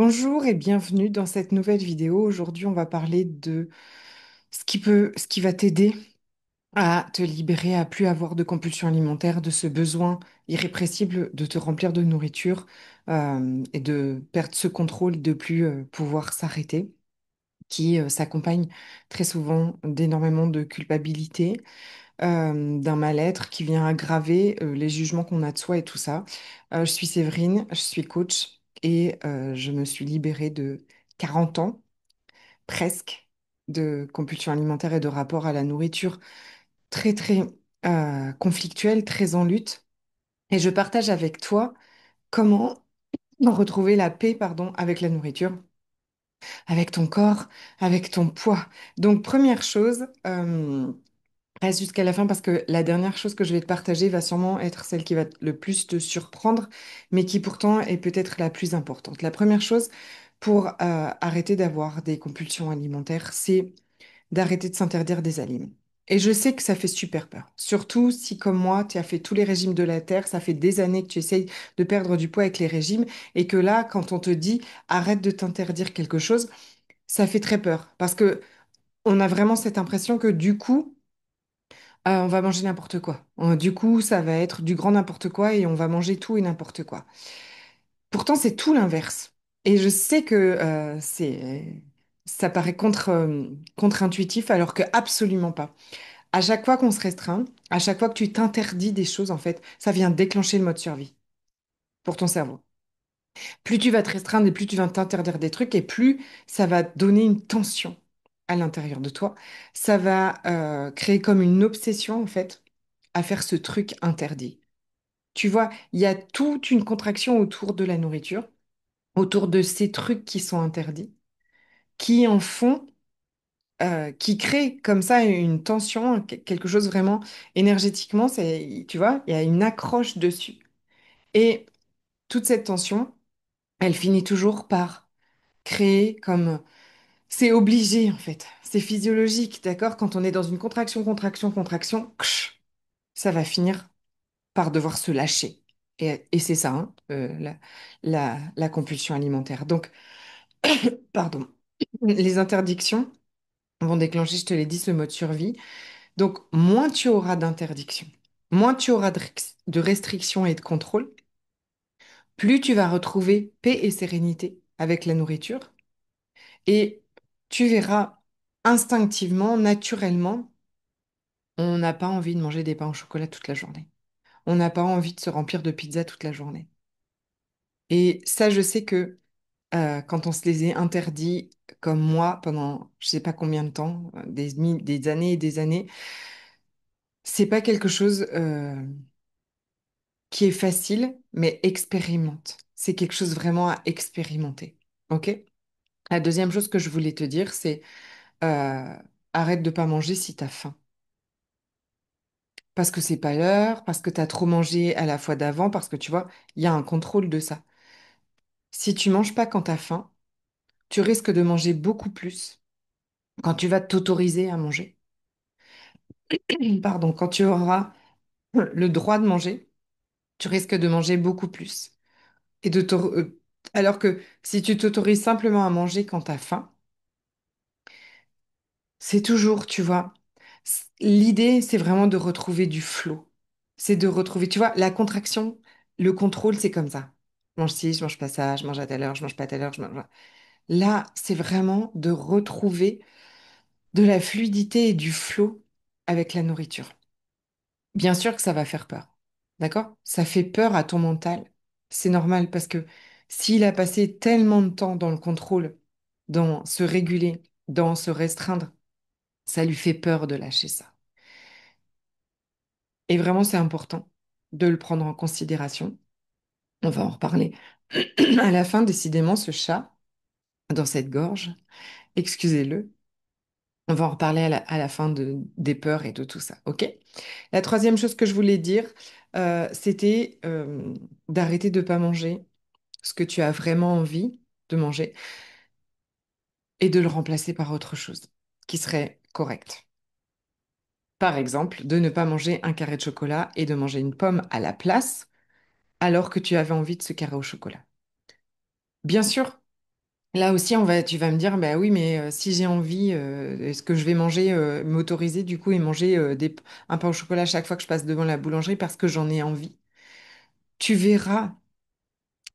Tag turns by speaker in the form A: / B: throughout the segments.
A: Bonjour et bienvenue dans cette nouvelle vidéo. Aujourd'hui, on va parler de ce qui va t'aider à te libérer, à plus avoir de compulsion alimentaire, de ce besoin irrépressible de te remplir de nourriture et de perdre ce contrôle, de plus pouvoir s'arrêter, qui s'accompagne très souvent d'énormément de culpabilité, d'un mal-être qui vient aggraver les jugements qu'on a de soi et tout ça. Je suis Séverine, je suis coach et je me suis libérée de 40 ans, presque, de compulsion alimentaire et de rapport à la nourriture très, très conflictuel, très en lutte. Et je partage avec toi comment retrouver la paix, pardon, avec la nourriture, avec ton corps, avec ton poids. Donc, première chose, reste jusqu'à la fin parce que la dernière chose que je vais te partager va sûrement être celle qui va le plus te surprendre, mais qui pourtant est peut-être la plus importante. La première chose pour arrêter d'avoir des compulsions alimentaires, c'est d'arrêter de s'interdire des aliments. Et je sais que ça fait super peur. Surtout si, comme moi, tu as fait tous les régimes de la Terre, ça fait des années que tu essayes de perdre du poids avec les régimes, et que là, quand on te dit arrête de t'interdire quelque chose, ça fait très peur. Parce que on a vraiment cette impression que du coup, on va manger n'importe quoi. Du coup, ça va être du grand n'importe quoi et on va manger tout et n'importe quoi. Pourtant, c'est tout l'inverse. Et je sais que ça paraît contre-intuitif alors que absolument pas. À chaque fois qu'on se restreint, à chaque fois que tu t'interdis des choses, en fait, ça vient déclencher le mode survie pour ton cerveau. Plus tu vas te restreindre et plus tu vas t'interdire des trucs et plus ça va donner une tension à l'intérieur de toi. Ça va créer comme une obsession, en fait, à faire ce truc interdit. Tu vois, il y a toute une contraction autour de la nourriture, autour de ces trucs qui sont interdits, qui en font, qui créent comme ça une tension, quelque chose vraiment énergétiquement, tu vois, il y a une accroche dessus. Et toute cette tension, elle finit toujours par créer comme... C'est obligé en fait, c'est physiologique, d'accord? Quand on est dans une contraction, contraction, contraction, ça va finir par devoir se lâcher. Et c'est ça, hein, la compulsion alimentaire. Donc, pardon, les interdictions vont déclencher, je te l'ai dit, ce mode survie. Donc, moins tu auras d'interdictions, moins tu auras de restrictions et de contrôle, plus tu vas retrouver paix et sérénité avec la nourriture. Et tu verras instinctivement, naturellement, on n'a pas envie de manger des pains au chocolat toute la journée. On n'a pas envie de se remplir de pizza toute la journée. Et ça, je sais que quand on se les est interdits, comme moi, pendant je sais pas combien de temps, des années et des années, c'est pas quelque chose qui est facile, mais expérimente. C'est quelque chose vraiment à expérimenter. OK? La deuxième chose que je voulais te dire, c'est euh, arrête de pas manger si tu as faim. Parce que c'est pas l'heure, parce que tu as trop mangé à la fois d'avant, parce que tu vois, il y a un contrôle de ça. Si tu manges pas quand tu as faim, tu risques de manger beaucoup plus quand tu vas t'autoriser à manger. Pardon, quand tu auras le droit de manger, tu risques de manger beaucoup plus. Et alors que si tu t'autorises simplement à manger quand tu as faim, c'est toujours, tu vois, l'idée, c'est vraiment de retrouver du flow. C'est de retrouver, tu vois, la contraction, le contrôle, c'est comme ça. Je mange ci, je mange pas ça, je mange à telle heure, je mange pas à telle heure, je mange... Là, c'est vraiment de retrouver de la fluidité et du flow avec la nourriture. Bien sûr que ça va faire peur. D'accord? Ça fait peur à ton mental. C'est normal parce que s'il a passé tellement de temps dans le contrôle, dans se réguler, dans se restreindre, ça lui fait peur de lâcher ça. Et vraiment, c'est important de le prendre en considération. On va en reparler. À la fin, décidément, ce chat dans cette gorge, excusez-le, on va en reparler à la fin des peurs et de tout ça. OK? La troisième chose que je voulais dire, c'était d'arrêter de ne pas manger ce que tu as vraiment envie de manger et de le remplacer par autre chose qui serait correct. Par exemple, de ne pas manger un carré de chocolat et de manger une pomme à la place alors que tu avais envie de ce carré au chocolat. Bien sûr, Là aussi, tu vas me dire, bah oui, mais si j'ai envie, est-ce que je vais manger, m'autoriser du coup et manger un pain au chocolat chaque fois que je passe devant la boulangerie parce que j'en ai envie? Tu verras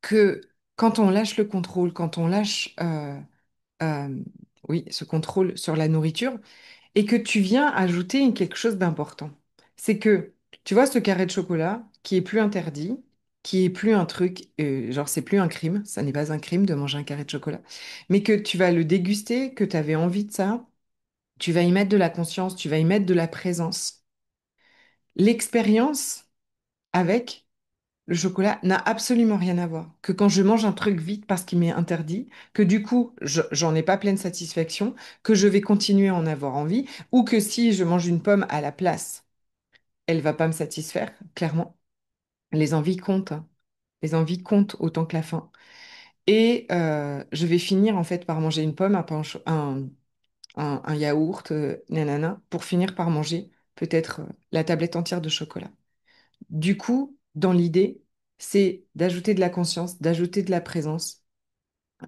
A: que quand on lâche le contrôle, quand on lâche, euh, oui, ce contrôle sur la nourriture, et que tu viens ajouter quelque chose d'important, c'est que tu vois ce carré de chocolat qui est plus interdit, qui est plus un truc, genre c'est plus un crime, ça n'est pas un crime de manger un carré de chocolat, mais que tu vas le déguster, que tu avais envie de ça, tu vas y mettre de la conscience, tu vas y mettre de la présence. L'expérience avec le chocolat n'a absolument rien à voir. Que quand je mange un truc vite parce qu'il m'est interdit, que du coup, j'en ai pas pleine satisfaction, que je vais continuer à en avoir envie, ou que si je mange une pomme à la place, elle va pas me satisfaire, clairement. Les envies comptent, hein. Les envies comptent autant que la faim. Et je vais finir en fait par manger une pomme, un yaourt, nanana, pour finir par manger peut-être la tablette entière de chocolat. Du coup, dans l'idée, c'est d'ajouter de la conscience, d'ajouter de la présence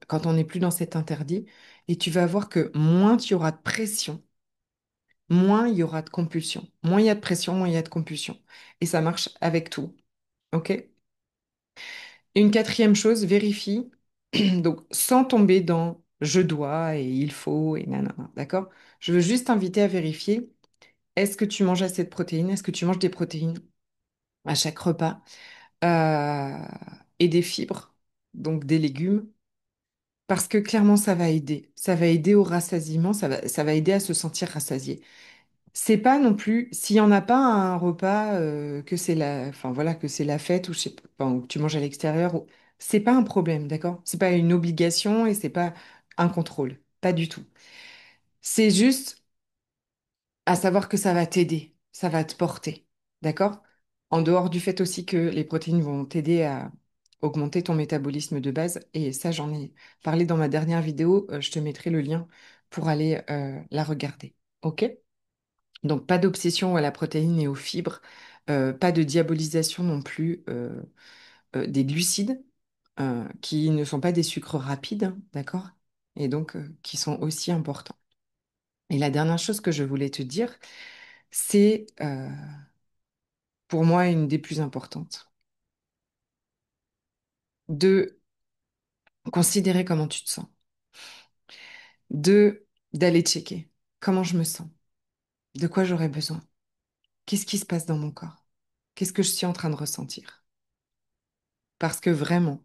A: quand on n'est plus dans cet interdit. Et tu vas voir que moins tu auras de pression, moins il y aura de compulsion. Moins il y a de pression, moins il y a de compulsion. Et ça marche avec tout. OK? Une quatrième chose, vérifie, donc sans tomber dans je dois et il faut et nanana, d'accord? Je veux juste t'inviter à vérifier, est-ce que tu manges assez de protéines? Est-ce que tu manges des protéines à chaque repas? Euh, et des fibres, donc des légumes, parce que clairement ça va aider. Ça va aider au rassasiement, ça va aider à se sentir rassasié. C'est pas non plus, s'il y en a pas un repas que c'est enfin voilà, que c'est la fête ou je sais pas, enfin, ou que tu manges à l'extérieur, c'est pas un problème, d'accord? C'est pas une obligation et c'est pas un contrôle, pas du tout. C'est juste à savoir que ça va t'aider, ça va te porter, d'accord? En dehors du fait aussi que les protéines vont t'aider à augmenter ton métabolisme de base, et ça j'en ai parlé dans ma dernière vidéo, je te mettrai le lien pour aller la regarder, ok? Donc pas d'obsession à la protéine et aux fibres, pas de diabolisation non plus des glucides, qui ne sont pas des sucres rapides, hein, d'accord? Et donc qui sont aussi importants. Et la dernière chose que je voulais te dire, c'est pour moi une des plus importantes, de considérer comment tu te sens, de d'aller checker comment je me sens, de quoi j'aurais besoin, qu'est-ce qui se passe dans mon corps, qu'est-ce que je suis en train de ressentir. Parce que vraiment,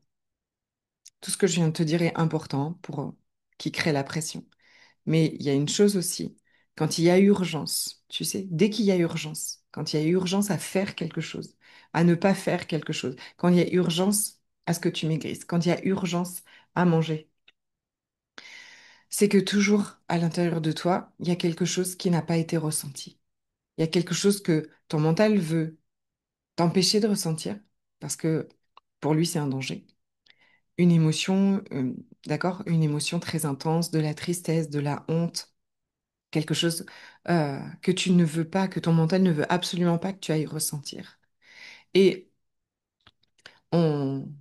A: tout ce que je viens de te dire est important pour qui crée la pression. Mais il y a une chose aussi, quand il y a urgence, tu sais, dès qu'il y a urgence, quand il y a urgence à faire quelque chose, à ne pas faire quelque chose, quand il y a urgence à ce que tu maigrisses, quand il y a urgence à manger, c'est que toujours à l'intérieur de toi, il y a quelque chose qui n'a pas été ressenti. Il y a quelque chose que ton mental veut t'empêcher de ressentir parce que pour lui, c'est un danger. Une émotion, d'accord? Une émotion très intense, de la tristesse, de la honte, quelque chose que tu ne veux pas, que ton mental ne veut absolument pas que tu ailles ressentir. Et on...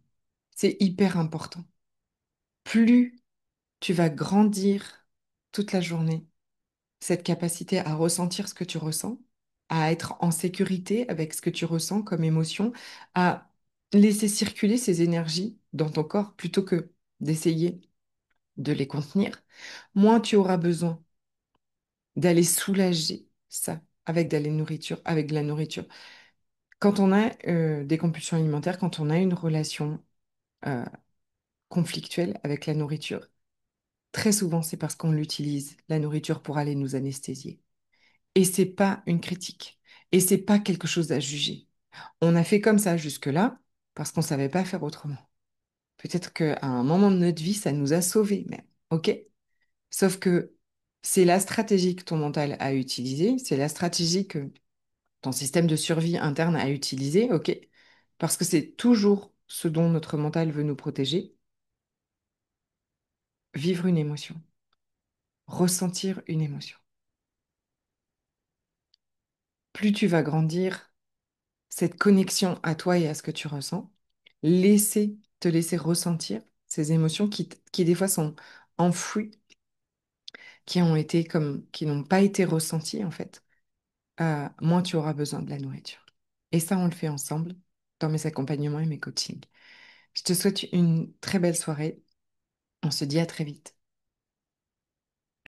A: c'est hyper important. Plus tu vas grandir toute la journée, cette capacité à ressentir ce que tu ressens, à être en sécurité avec ce que tu ressens comme émotion, à laisser circuler ces énergies dans ton corps plutôt que d'essayer de les contenir, moins tu auras besoin d'aller soulager ça avec de la nourriture. Quand on a des compulsions alimentaires, quand on a une relation euh, conflictuelle avec la nourriture, très souvent c'est parce qu'on l'utilise, la nourriture, pour aller nous anesthésier. Et c'est pas une critique. Et c'est pas quelque chose à juger. On a fait comme ça jusque-là parce qu'on savait pas faire autrement. Peut-être qu'à un moment de notre vie, ça nous a sauvés, mais ok. Sauf que c'est la stratégie que ton mental a utilisée, c'est la stratégie que ton système de survie interne a utilisée, ok. Parce que c'est toujours ce dont notre mental veut nous protéger, vivre une émotion, ressentir une émotion. Plus tu vas grandir cette connexion à toi et à ce que tu ressens, te laisser ressentir. ces émotions qui des fois sont enfouies, qui ont été comme, qui n'ont pas été ressenties en fait, moins tu auras besoin de la nourriture. Et ça, on le fait ensemble dans mes accompagnements et mes coachings. Je te souhaite une très belle soirée. On se dit à très vite.